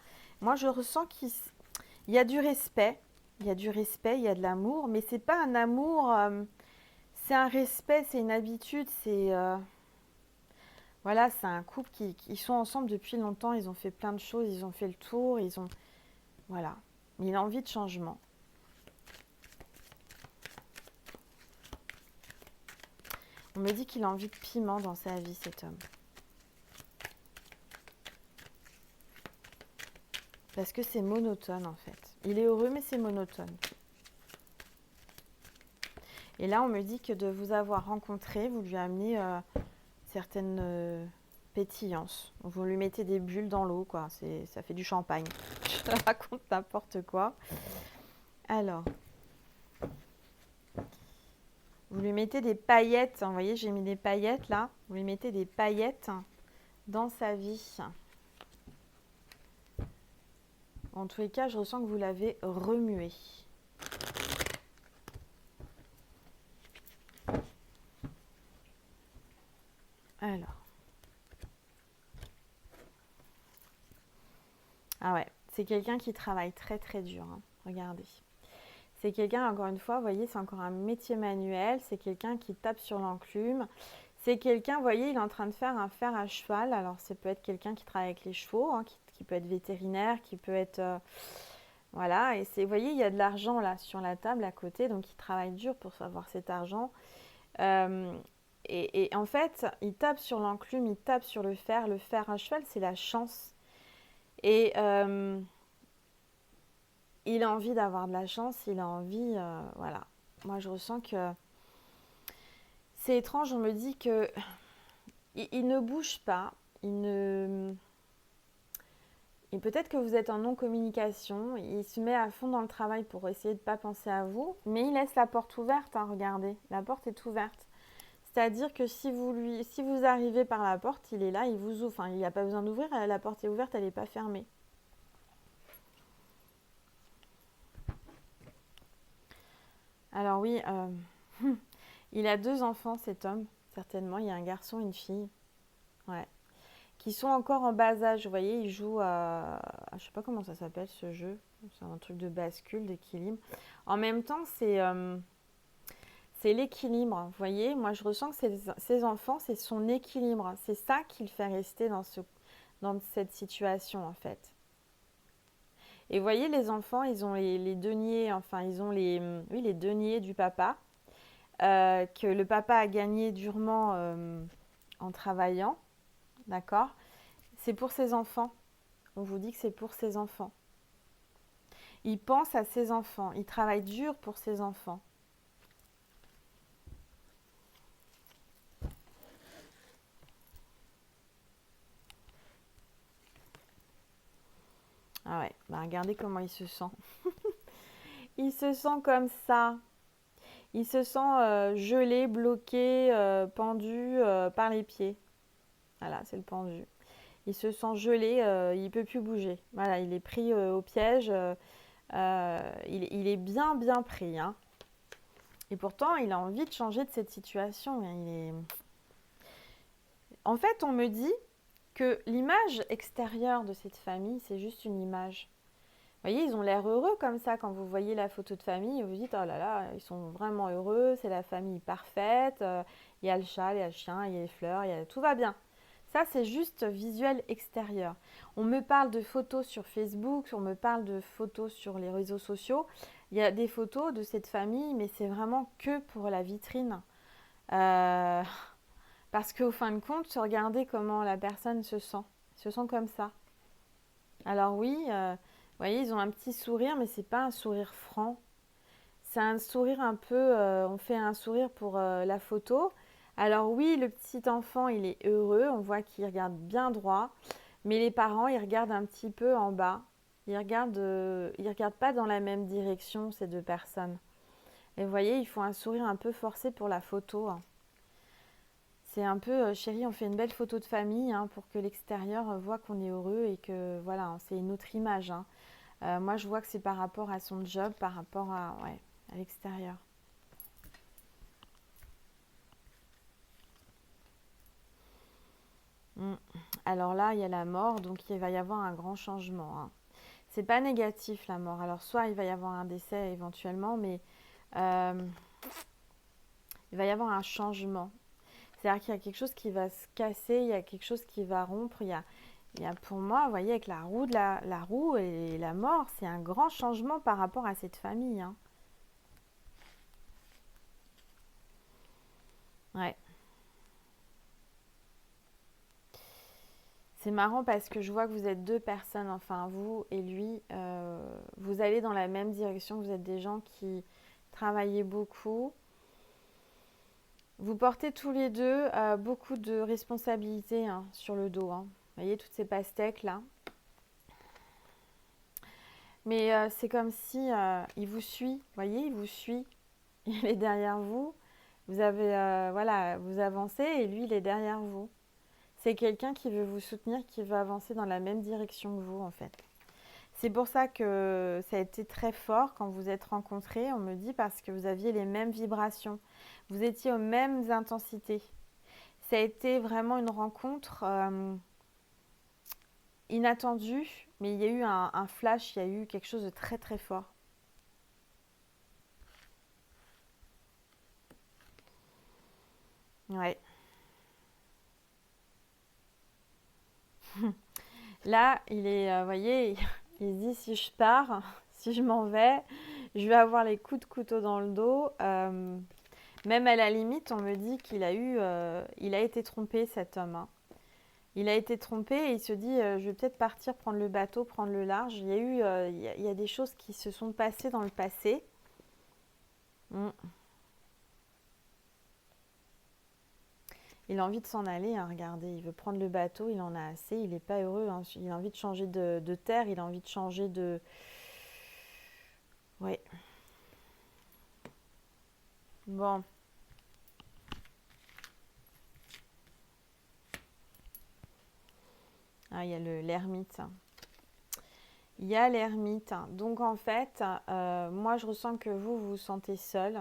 Moi, je ressens qu'il y a du respect, il y a du respect, il y a de l'amour, mais c'est pas un amour... c'est un respect, c'est une habitude, c'est... voilà, c'est un couple qui sont ensemble depuis longtemps, ils ont fait plein de choses, ils ont fait le tour, ils ont... Voilà. Mais il a envie de changement. On me dit qu'il a envie de piment dans sa vie, cet homme. Parce que c'est monotone, en fait. Il est heureux, mais c'est monotone. Et là, on me dit que de vous avoir rencontré, vous lui amenez certaines pétillances. Vous lui mettez des bulles dans l'eau, quoi. Ça fait du champagne. Je raconte n'importe quoi. Alors, vous lui mettez des paillettes. Vous voyez, j'ai mis des paillettes là. Vous lui mettez des paillettes dans sa vie. En tous les cas, je ressens que vous l'avez remué. Alors. Ah ouais, c'est quelqu'un qui travaille très très dur, hein. Regardez. C'est quelqu'un, encore une fois, vous voyez, c'est encore un métier manuel. C'est quelqu'un qui tape sur l'enclume. C'est quelqu'un, vous voyez, il est en train de faire un fer à cheval. Alors, ça peut être quelqu'un qui travaille avec les chevaux, hein, qui peut être vétérinaire, qui peut être... voilà, et vous voyez, il y a de l'argent là sur la table à côté, donc il travaille dur pour avoir cet argent. Euh, et en fait, il tape sur l'enclume, il tape sur le fer. Le fer à cheval, c'est la chance. Et il a envie d'avoir de la chance, il a envie, voilà. Moi, je ressens que c'est étrange. On me dit que il ne bouge pas, il ne... Et peut-être que vous êtes en non-communication, il se met à fond dans le travail pour essayer de ne pas penser à vous, mais il laisse la porte ouverte, hein, regardez, la porte est ouverte. C'est-à-dire que si vous arrivez par la porte, il est là, il vous ouvre. Enfin, il n'y a pas besoin d'ouvrir, la porte est ouverte, elle n'est pas fermée. Alors oui, il a 2 enfants, cet homme, certainement. Il y a un garçon et une fille, ouais, qui sont encore en bas âge. Vous voyez, ils jouent je sais pas comment ça s'appelle ce jeu. C'est un truc de bascule, d'équilibre. En même temps, c'est l'équilibre. Vous voyez, moi je ressens que ces enfants, c'est son équilibre. C'est ça qui le fait rester dans cette situation en fait. Et vous voyez, les enfants, ils ont les deniers, enfin ils ont oui, les deniers du papa, que le papa a gagné durement en travaillant, d'accord? C'est pour ses enfants. On vous dit que c'est pour ses enfants. Il pense à ses enfants. Il travaille dur pour ses enfants. Ah ouais, bah regardez comment il se sent. Il se sent comme ça. Il se sent gelé, bloqué, pendu par les pieds. Voilà, c'est le pendu. Il se sent gelé, il ne peut plus bouger. Voilà, il est pris au piège. Il est bien, bien pris, hein. Et pourtant, il a envie de changer de cette situation. En fait, on me dit que l'image extérieure de cette famille, c'est juste une image. Vous voyez, ils ont l'air heureux comme ça. Quand vous voyez la photo de famille, vous dites, oh là là, ils sont vraiment heureux, c'est la famille parfaite. Il y a le chat, il y a le chien, il y a les fleurs, tout va bien. Ça, c'est juste visuel extérieur. On me parle de photos sur Facebook, on me parle de photos sur les réseaux sociaux. Il y a des photos de cette famille, mais c'est vraiment que pour la vitrine. Euh, Parce qu'au fin de compte, regardez comment la personne se sent. Elle se sent comme ça. Alors oui, vous voyez, ils ont un petit sourire, mais c'est pas un sourire franc. C'est un sourire un peu, on fait un sourire pour la photo. Alors oui, le petit enfant, il est heureux, on voit qu'il regarde bien droit, mais les parents, ils regardent un petit peu en bas. Ils regardent pas dans la même direction, ces deux personnes. Et vous voyez, ils font un sourire un peu forcé pour la photo, hein. C'est un peu, chérie, on fait une belle photo de famille, hein, pour que l'extérieur voit qu'on est heureux et que voilà, hein, c'est une autre image, hein. Moi, je vois que c'est par rapport à son job, par rapport à, ouais, à l'extérieur. Mm. Alors là, il y a la mort, donc il va y avoir un grand changement, hein. C'est pas négatif la mort. Alors soit il va y avoir un décès éventuellement, mais euh, il va y avoir un changement. C'est-à-dire qu'il y a quelque chose qui va se casser, il y a quelque chose qui va rompre. Il y a pour moi, vous voyez, avec la roue et la mort, c'est un grand changement par rapport à cette famille, hein. Ouais. C'est marrant parce que je vois que vous êtes deux personnes, enfin vous et lui, vous allez dans la même direction, vous êtes des gens qui travaillez beaucoup. Vous portez tous les deux beaucoup de responsabilités, hein, sur le dos, hein. Vous voyez toutes ces pastèques là. Mais c'est comme si il vous suit, vous voyez, il vous suit. Il est derrière vous. Vous avez, voilà, vous avancez et lui, il est derrière vous. C'est quelqu'un qui veut vous soutenir, qui veut avancer dans la même direction que vous, en fait. C'est pour ça que ça a été très fort quand vous êtes rencontrés, on me dit, parce que vous aviez les mêmes vibrations. Vous étiez aux mêmes intensités. Ça a été vraiment une rencontre inattendue, mais il y a eu un flash, il y a eu quelque chose de très très fort. Ouais. Là, vous voyez, il se dit si je pars, si je m'en vais, je vais avoir les coups de couteau dans le dos. Même à la limite, on me dit il a été trompé cet homme, hein. Il a été trompé et il se dit je vais peut-être partir prendre le bateau, prendre le large. Il y a des choses qui se sont passées dans le passé. Mm. Il a envie de s'en aller, hein, regardez, il veut prendre le bateau, il en a assez, il n'est pas heureux, hein. Il a envie de changer de terre, il a envie de changer de... Ouais, bon, ah, il y a l'ermite. Il y a l'ermite. Donc en fait, moi je ressens que vous vous sentez seul.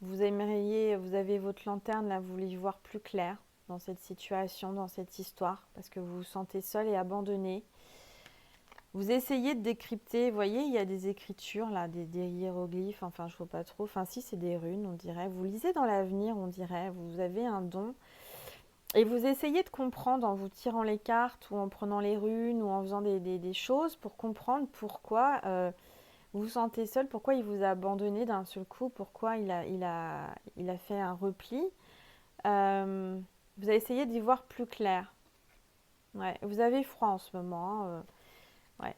Vous avez votre lanterne là, vous voulez y voir plus clair dans cette situation, dans cette histoire, parce que vous vous sentez seul et abandonné. Vous essayez de décrypter, vous voyez, il y a des écritures là, des hiéroglyphes, enfin je ne vois pas trop, enfin si c'est des runes on dirait. Vous lisez dans l'avenir on dirait, vous avez un don. Et vous essayez de comprendre en vous tirant les cartes ou en prenant les runes ou en faisant des choses pour comprendre pourquoi vous vous sentez seul, pourquoi il vous a abandonné d'un seul coup, pourquoi il a fait un repli. Euh, vous avez essayé d'y voir plus clair. Ouais, vous avez froid en ce moment, hein, ouais.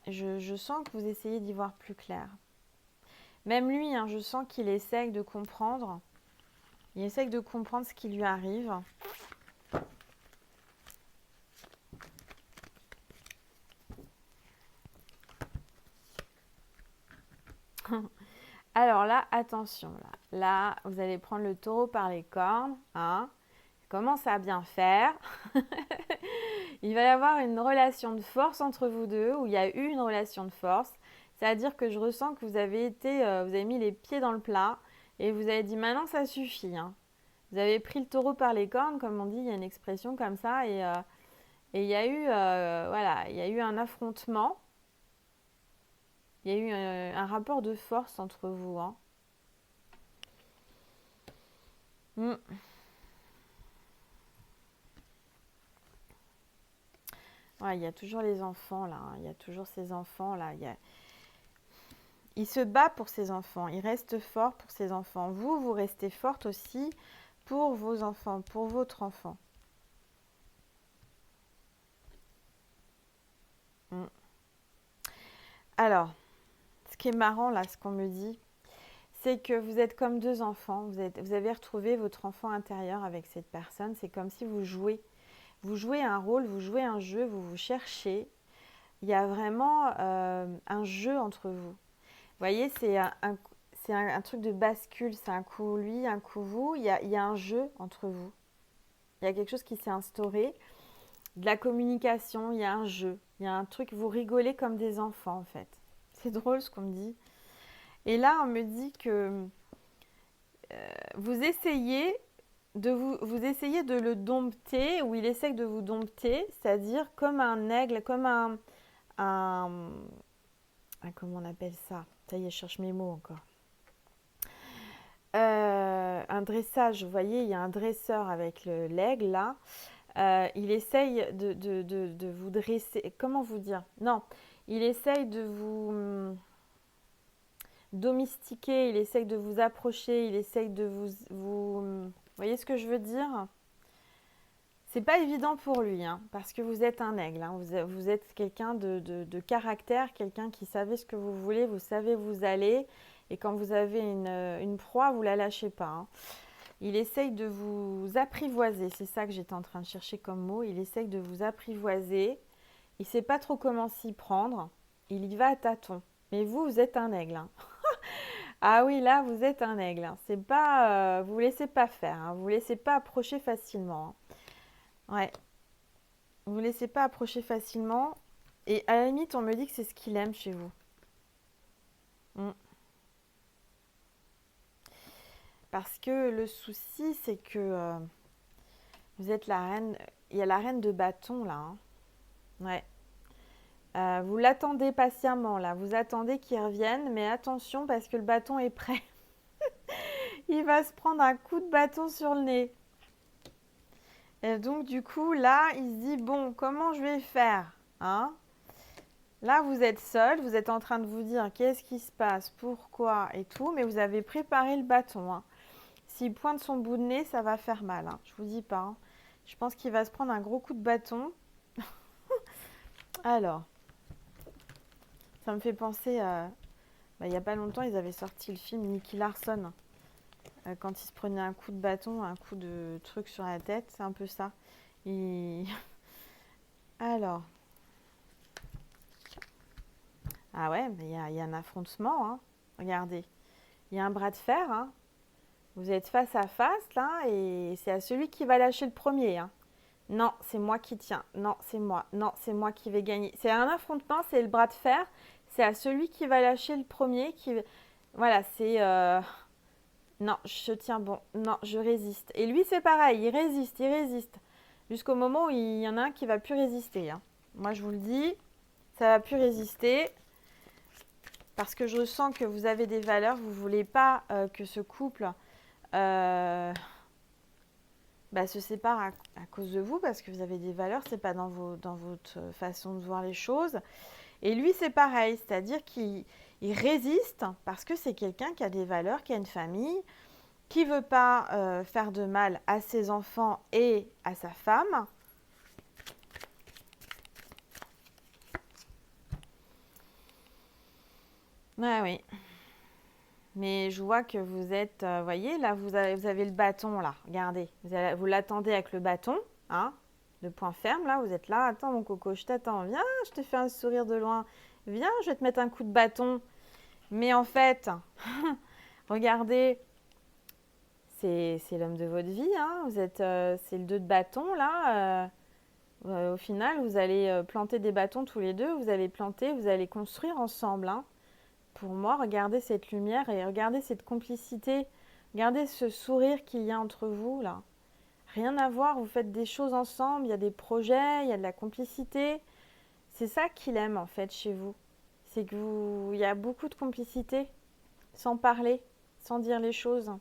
Je sens que vous essayez d'y voir plus clair. Même lui, hein, je sens qu'il essaye de comprendre. Il essaye de comprendre ce qui lui arrive. Alors là, attention, là. Là, vous allez prendre le taureau par les cornes, hein. Commence à bien faire. Il va y avoir une relation de force entre vous deux, où il y a eu une relation de force. C'est-à-dire que je ressens que vous avez mis les pieds dans le plat et vous avez dit maintenant ça suffit, hein. Vous avez pris le taureau par les cornes, comme on dit, il y a une expression comme ça, et il y a eu, voilà, il y a eu un affrontement, il y a eu un rapport de force entre vous, hein. Mm. Ouais, il y a toujours les enfants là, hein. Il y a toujours ces enfants là. Il se bat pour ses enfants, il reste fort pour ses enfants. Vous, vous restez forte aussi pour vos enfants, pour votre enfant. Mm. Alors, ce qui est marrant là, ce qu'on me dit, c'est que vous êtes comme deux enfants. Vous avez retrouvé votre enfant intérieur avec cette personne. C'est comme si vous jouez. Vous jouez un rôle, vous jouez un jeu, vous vous cherchez. Il y a vraiment un jeu entre vous. Vous voyez, c'est un truc de bascule. C'est un coup lui, un coup vous. Il y a un jeu entre vous. Il y a quelque chose qui s'est instauré. De la communication, il y a un jeu. Il y a un truc, vous rigolez comme des enfants en fait. C'est drôle ce qu'on me dit. Et là, on me dit que vous essayez vous essayez de le dompter, ou il essaye de vous dompter, c'est-à-dire comme un aigle, comme un comment on appelle ça? Ça y est, je cherche mes mots encore. Un dressage, vous voyez, il y a un dresseur avec l'aigle là. Il essaye de vous dresser. Comment vous dire? Non, il essaye de vous domestiquer, il essaye de vous approcher, il essaye de vous voyez ce que je veux dire? C'est pas évident pour lui, hein, parce que vous êtes un aigle, hein. Vous êtes quelqu'un de caractère, quelqu'un qui savait ce que vous voulez, vous savez où vous allez, et quand vous avez une proie, vous la lâchez pas, hein. Il essaye de vous apprivoiser, c'est ça que j'étais en train de chercher comme mot. Il essaye de vous apprivoiser. Il ne sait pas trop comment s'y prendre. Il y va à tâtons. Mais vous, vous êtes un aigle, hein. Ah oui, là, vous êtes un aigle, hein. C'est pas, vous ne laissez pas faire, hein. Vous ne laissez pas approcher facilement, hein. Ouais, vous ne laissez pas approcher facilement. Et à la limite, on me dit que c'est ce qu'il aime chez vous. Mm. Parce que le souci, c'est que vous êtes la reine. Il y a la reine de bâton là, hein. Ouais. Vous l'attendez patiemment là. Vous attendez qu'il revienne, mais attention parce que le bâton est prêt. Il va se prendre un coup de bâton sur le nez. Et donc du coup là, il se dit bon, comment je vais faire, hein? Là, vous êtes seul, vous êtes en train de vous dire qu'est-ce qui se passe, pourquoi et tout, mais vous avez préparé le bâton, hein. S'il pointe son bout de nez, ça va faire mal, hein. Je vous dis pas, hein. Je pense qu'il va se prendre un gros coup de bâton. Alors, ça me fait penser à... il n'y a pas longtemps, ils avaient sorti le film Nicky Larson. Quand il se prenait un coup de bâton, un coup de truc sur la tête, c'est un peu ça. Il... Alors, ah ouais, mais il y a un affrontement, hein. Regardez, il y a un bras de fer, hein. Vous êtes face à face, là, et c'est à celui qui va lâcher le premier, hein. Non, c'est moi qui tiens. Non, c'est moi. Non, c'est moi qui vais gagner. C'est un affrontement, c'est le bras de fer. C'est à celui qui va lâcher le premier qui... Voilà, c'est... Non, je tiens bon. Non, je résiste. Et lui, c'est pareil, il résiste, il résiste. Jusqu'au moment où il y en a un qui va plus résister, hein. Moi, je vous le dis, ça va plus résister. Parce que je sens que vous avez des valeurs. Vous ne voulez pas que ce couple... se sépare à cause de vous parce que vous avez des valeurs, c'est pas dans votre façon de voir les choses. Et lui, c'est pareil, c'est-à-dire qu'il résiste parce que c'est quelqu'un qui a des valeurs, qui a une famille, qui veut pas faire de mal à ses enfants et à sa femme. Ouais, oui. Mais je vois que vous êtes, voyez, là, vous avez le bâton, là, regardez. Vous l'attendez avec le bâton, hein, le point ferme, là, vous êtes là. Attends, mon coco, je t'attends. Viens, je te fais un sourire de loin. Viens, je vais te mettre un coup de bâton. Mais en fait, Regardez, c'est l'homme de votre vie, hein. C'est le 2 de bâton, là. Au final, vous allez planter des bâtons tous les deux, vous allez planter, vous allez construire ensemble, hein. Pour moi, regardez cette lumière et regardez cette complicité. Regardez ce sourire qu'il y a entre vous, là. Rien à voir, vous faites des choses ensemble, il y a des projets, il y a de la complicité. C'est ça qu'il aime, en fait, chez vous. C'est que il y a beaucoup de complicité, sans parler, sans dire les choses.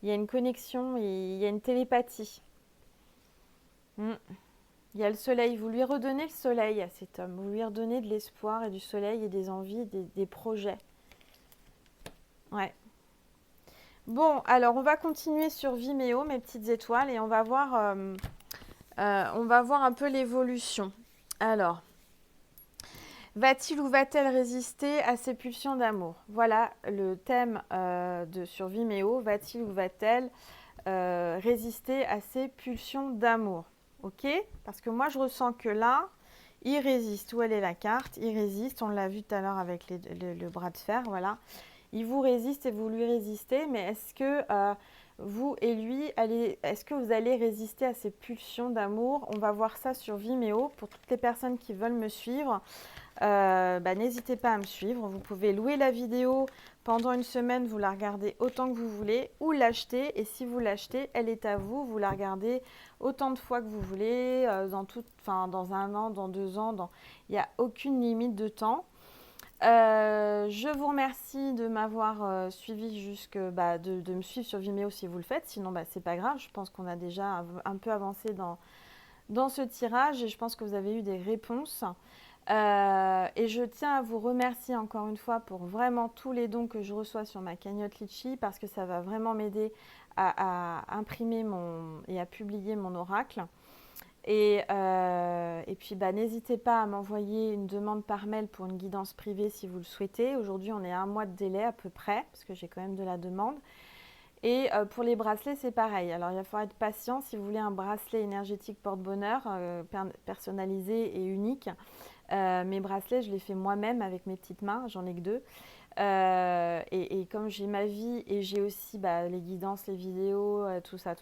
Il y a une connexion, il y a une télépathie. Mm. Il y a le soleil, vous lui redonnez le soleil à cet homme, vous lui redonnez de l'espoir et du soleil et des envies, des projets. Ouais. Bon, alors on va continuer sur Vimeo, mes petites étoiles, et on va voir un peu l'évolution. Alors, va-t-il ou va-t-elle résister à ses pulsions d'amour? Voilà le thème sur Vimeo. Va-t-il ou va-t-elle résister à ses pulsions d'amour? Ok? Parce que moi, je ressens que là, il résiste. Où elle est la carte? Il résiste. On l'a vu tout à l'heure avec le bras de fer. Voilà. Il vous résiste et vous lui résistez. Mais est-ce que vous et lui, est-ce que vous allez résister à ces pulsions d'amour? On va voir ça sur Vimeo. Pour toutes les personnes qui veulent me suivre, n'hésitez pas à me suivre. Vous pouvez louer la vidéo pendant une semaine, vous la regardez autant que vous voulez, ou l'acheter. Et si vous l'achetez, elle est à vous. Vous la regardez autant de fois que vous voulez, dans 1 an, dans 2 ans. Il n'y a aucune limite de temps. Je vous remercie de m'avoir suivi de me suivre sur Vimeo si vous le faites. Sinon, c'est pas grave. Je pense qu'on a déjà un peu avancé dans ce tirage et je pense que vous avez eu des réponses. Et je tiens à vous remercier encore une fois pour vraiment tous les dons que je reçois sur ma cagnotte Litchi parce que ça va vraiment m'aider à imprimer et à publier mon oracle. Et puis n'hésitez pas à m'envoyer une demande par mail pour une guidance privée si vous le souhaitez. Aujourd'hui, on est à 1 mois de délai à peu près parce que j'ai quand même de la demande. Et pour les bracelets, c'est pareil. Alors, il va falloir être patient si vous voulez un bracelet énergétique porte-bonheur personnalisé et unique. Mes bracelets, je les fais moi-même avec mes petites mains, j'en ai que 2. Et comme j'ai ma vie et j'ai aussi les guidances, les vidéos, tout ça,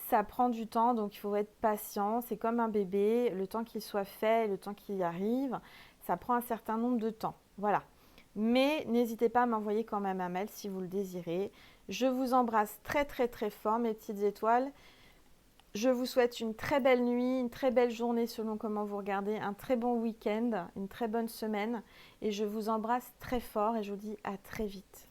ça prend du temps, donc il faut être patient. C'est comme un bébé, le temps qu'il soit fait, le temps qu'il y arrive, ça prend un certain nombre de temps. Voilà. Mais n'hésitez pas à m'envoyer quand même un mail si vous le désirez. Je vous embrasse très très très fort, mes petites étoiles. Je vous souhaite une très belle nuit, une très belle journée selon comment vous regardez, un très bon week-end, une très bonne semaine. Et je vous embrasse très fort et je vous dis à très vite.